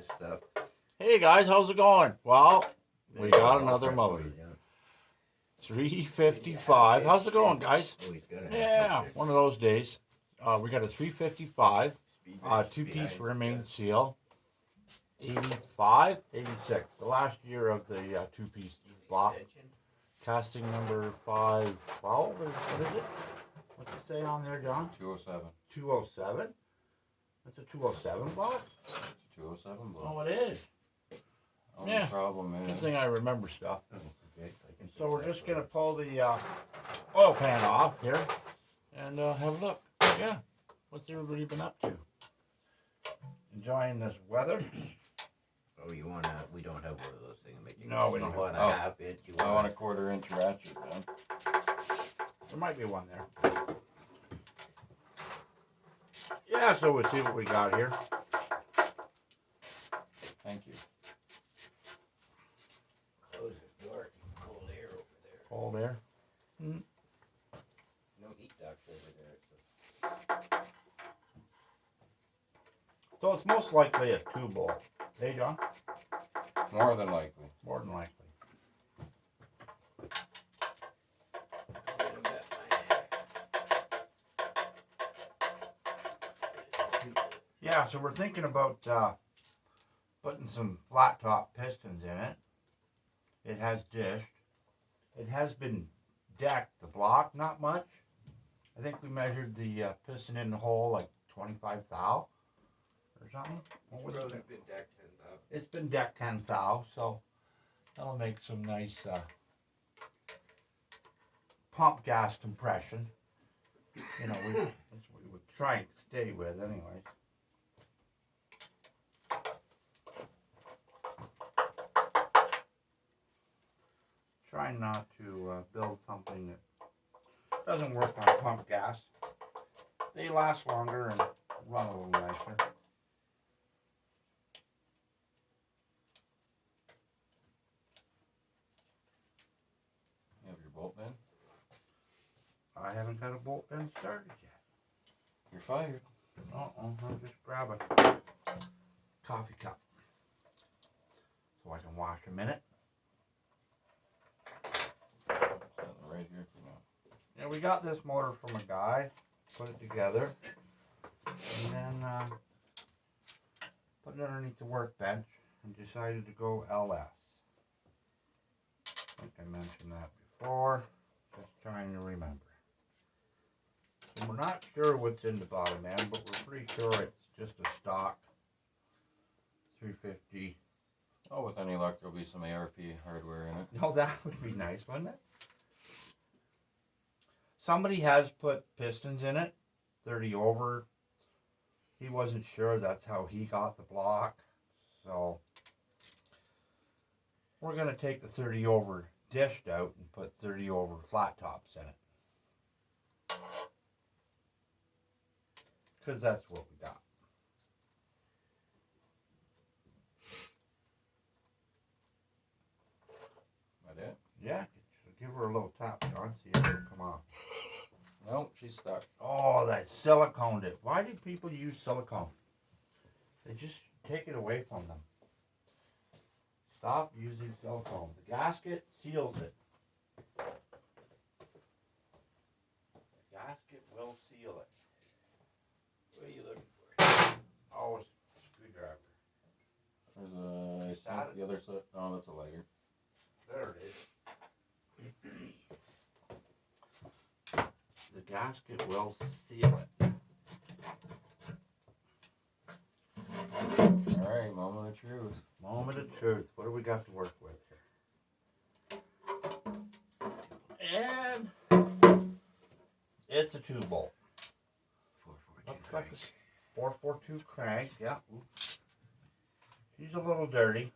this stuff. Hey guys, how's it going? Well, we got another motor. 355. How's it going, guys? Yeah, one of those days. We got a 355, two-piece rim seal, 85, 86. The last year of the two-piece block. Casting number 512, or what is it? What's it say on there, John? 207. 207? That's a 207 block? It's a 207 block. Oh, it is. Only Yeah. problem is... Good thing I remember stuff. So we're just going to pull the oil pan off here and have a look. Yeah. What's everybody been up to? Enjoying this weather? Oh, you want to, we don't have one of those things. No, we don't. Want a Oh. half inch? You I want a 1/4 inch ratchet, man. There might be one there. Yeah, so we'll see what we got here. Thank you. Close the door. Cold air over there. Cold air. No heat ducts over there. So it's most likely a 2-bolt. Hey, John? More than likely. More than likely. Yeah, so we're thinking about putting some flat top pistons in it. It has dished. It has been decked, the block, not much. I think we measured the piston in the hole like 25 thou or something. What was it? Been decked 10 thou. It's been decked 10 thou, so that'll make some nice pump gas compression. You know, that's what we would try and stay with anyways. Trying not to build something that doesn't work on pump gas. They last longer and run a little nicer. You have your bolt bin? I haven't got a bolt bin started yet. You're fired. I'll just grab a coffee cup so I can wash a minute. Something right here for now. Yeah, we got this motor from a guy, put it together, and then put it underneath the workbench and decided to go LS. I think I mentioned that before, just trying to remember. And we're not sure what's in the bottom end, but we're pretty sure it's just a stock 350. Oh, with any luck, there'll be some ARP hardware in it. Oh, that would be nice, wouldn't it? Somebody has put pistons in it, 30 over. He wasn't sure that's how he got the block. So we're going to take the 30 over dished out and put 30 over flat tops in it. Because that's what we got. That it? Yeah, give her a little tap, John. See if it'll come off. Nope, she's stuck. Oh, that siliconed it. Why do people use silicone? They just take it away from them. Stop using silicone. The gasket seals it. The gasket will seal it. What are you looking for? Oh, it's a screwdriver. There's the other side. Oh, that's a lighter. There it is. The gasket will seal it. Alright, moment of truth. Moment of truth. What do we got to work with here? And it's a 2-bolt. 442. Looks like a 442 crank. Yeah. Oops. She's a little dirty,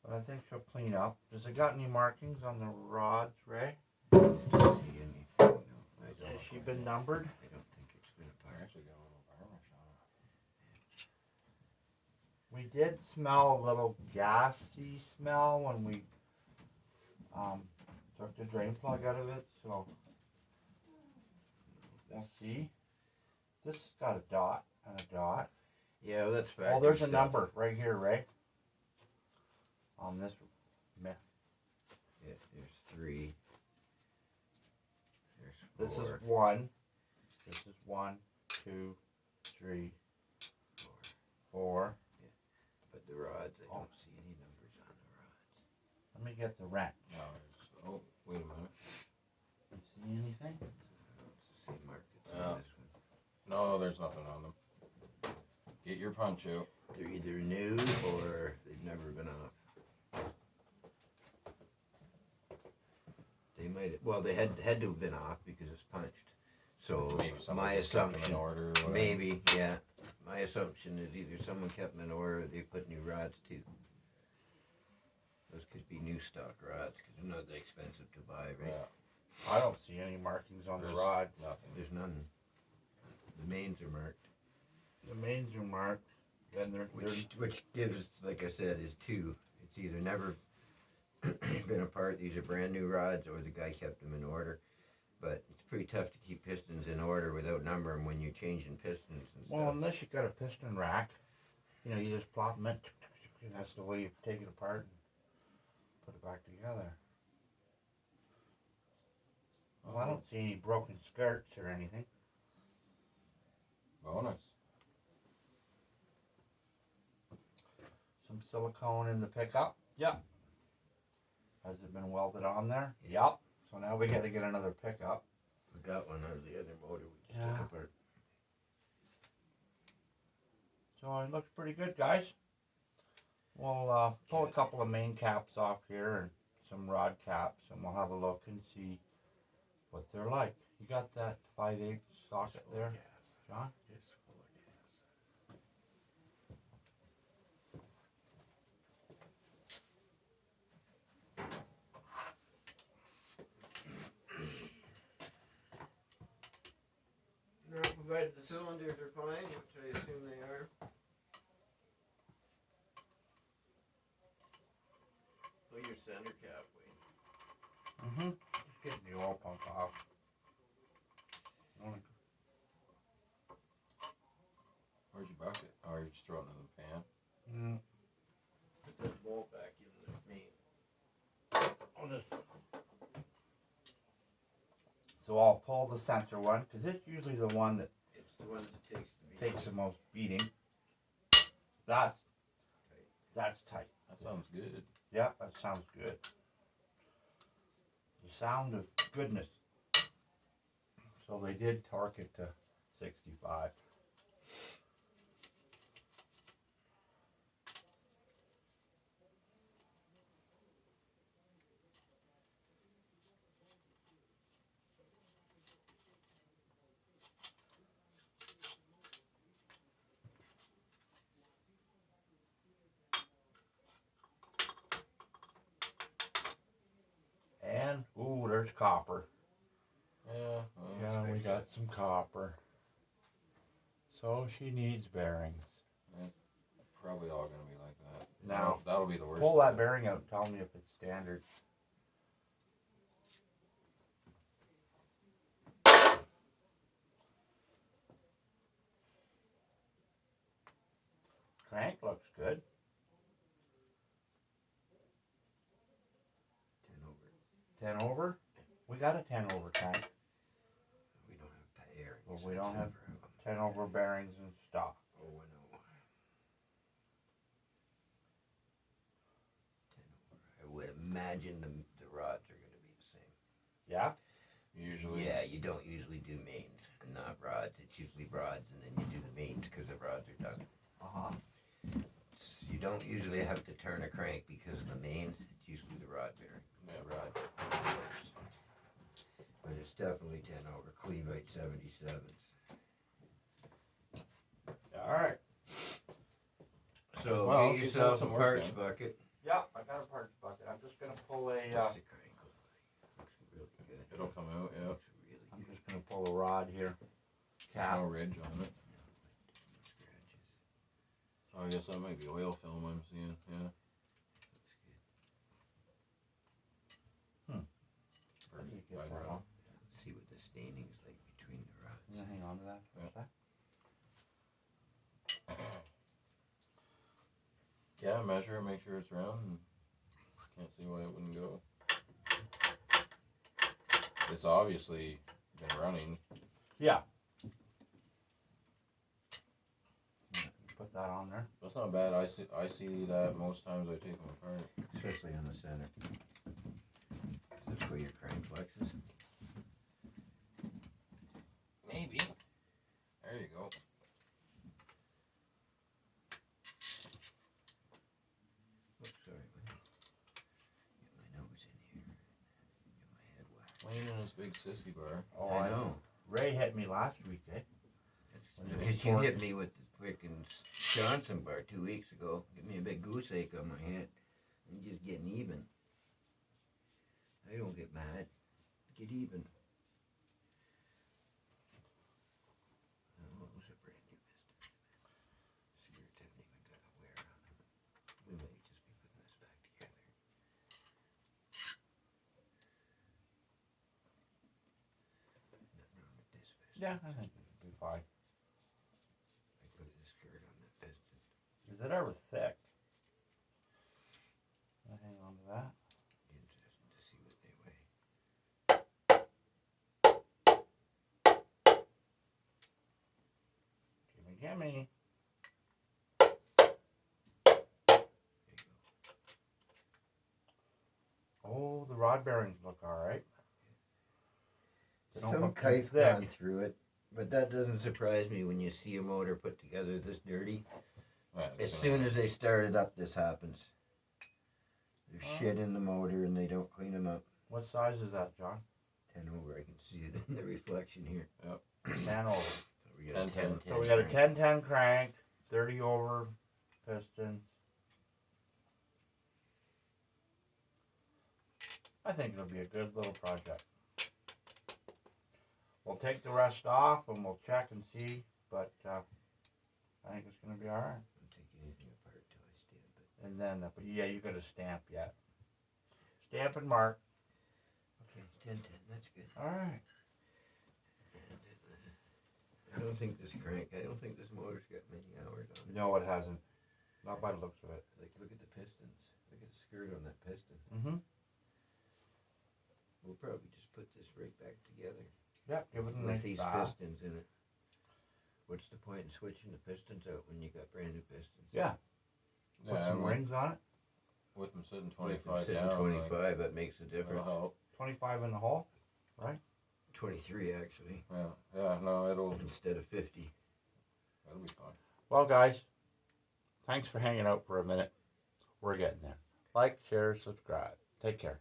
but I think she'll clean up. Does it got any markings on the rods, Ray? See anything? No, I don't. Has she been numbered? I don't think it's been a I fire. actually got a little varnish on it. We did smell a little gassy smell when we took the drain plug out of it, so we'll see. This has got a dot and a dot. Yeah, well, that's factory Oh, there's a stuff. number right here, Ray. On this. Yeah, there's 3. There's 4. This is 1. This is 1, 2, 3, 4. Yeah. But the rods, I don't see any numbers on the rods. Let me get the wrench. No, oh, wait a minute. You see anything? It's the same mark that's Yeah. on this one. No, there's nothing on them. Get your punch out. They're either new or they've never been off. They might have, well, they had to have been off because it's punched. So Maybe my somebody just kept them in assumption, order. Or whatever. maybe, yeah. My assumption is either someone kept them in order or they put new rods too. Those could be new stock rods because they're not that expensive to buy, right? Yeah. I don't see any markings on There's the rods. Nothing. There's none. The mains are marked. The mains are marked. Then they're Which gives, like I said, is 2. It's either never been apart, these are brand new rods, or the guy kept them in order. But it's pretty tough to keep pistons in order without numbering when you're changing pistons and stuff. well, unless you got a piston rack, you know, you just plop them in, and that's the way you take it apart and put it back together. Well, I don't see any broken skirts or anything. Bonus. Some silicone in the pickup. Yep. Has it been welded on there? Yep. So now we got to get another pickup. We got one out of the other motor we just Yeah. took apart. So it looks pretty good, guys. We'll pull a couple of main caps off here and some rod caps, and we'll have a look and see what they're like. You got that 5/8 socket there, John? It's full of gas. Now, provided the cylinders are fine, which I assume they are. Oh, your center cap, wait. Mm-hmm. Just getting the oil pump off. Where's your bucket? Oh, you're just throwing it in the pan. Mm. Put that bolt back in the main. I'll just... So I'll pull the center one, because it's usually the one that It's the one that takes the most beating. That's tight. That sounds good. Yeah, that sounds good. The sound of goodness. So they did torque it to 65. And, ooh, there's copper. Yeah. Well, Yeah, we got some copper. So she needs bearings. probably all gonna be like that. Now, That'll be the worst. pull that of it. bearing out and tell me if it's standard. Crank looks good. 10 over. 10 over? We got a 10 over crank. We don't have bearings. Well, we don't have 10 over bearings in stock. Oh, I know. 10 over. I would imagine the rods are going to be the same. Yeah? Usually. Yeah, you don't usually do mains and not rods. It's usually rods and then you do the mains because the rods are done. Uh-huh. You don't usually have to turn a crank because of the mains. It's usually the rod bearing. Yeah. Rod. But it's definitely 10 over. Cleveite 77s. All right. So Well, get she's yourself a done some work parts then. bucket. Yeah, I got a parts bucket. I'm just going to pull a, What's the crank look like? Looks really good. It'll come out, yeah. Looks really I'm good. just going to pull a rod here. There's Cap. no ridge on it. Scratches. Oh, I guess that might be oil film I'm seeing, yeah. Looks good. Let me get Right that around. on. See what the staining is like between the rods. Yeah, hang on to that for a sec. Yeah, measure it, make sure it's round. And can't see why it wouldn't go. It's obviously been running. Yeah. Put that on there. That's not bad. I see that most times I take them apart. Especially in the center. Is this where your crank flexes? Maybe. There you go. Oops, sorry. Get my nose in here. Get my head whacked. Wayne and his big sissy bar. Oh, I know. Ray hit me last week, eh? Because you hit me with the freaking Johnson bar 2 weeks ago. Give me a big goose ache on my head. I'm just getting even. I don't get mad. Get even. Oh, those are brand new pistons. Cigarettes haven't even got a wear on them. We may just be putting this back together. Nothing wrong with this piston. Yeah, I think it'll be fine. I put this skirt on that piston. Is it ever thick? I'll hang on to that. Interesting to see what they weigh. Gimme. There you go. Oh, the rod bearings look alright. They don't Some look kite's thick. gone through it, but that doesn't surprise me when you see a motor put together this dirty. Right, As so- soon as they start it up, this happens. There's shit in the motor and they don't clean them up. What size is that, John? 10 over, I can see it in the reflection here. 10 over. So we got a 10, 10, 10. So we got a crank. 10-10 crank, 30 over piston. I think it'll be a good little project. We'll take the rest off and we'll check and see, but I think it's going to be alright. Don't take anything apart till I stamp it. And then, but yeah, you got to stamp yet. Stamp and mark. Okay, 10, 10, that's good. Alright. I don't think this motor's got many hours on it. No, it hasn't. Not by the looks of it. Like, look at the pistons. Look at the skirt on that piston. Mm-hmm. We'll probably just put this right back together. Yeah, give it a With nice these bath. pistons in it. What's the point in switching the pistons out when you got brand new pistons? Yeah. Put Yeah, some rings on it. with them sitting With them 25 sitting down. 25, that makes a difference. That'll help. 25 in the hole. 23 actually, Yeah, no, it'll instead of 50. be fine. Well, guys, thanks for hanging out for a minute. We're getting there. Like, share, subscribe. Take care.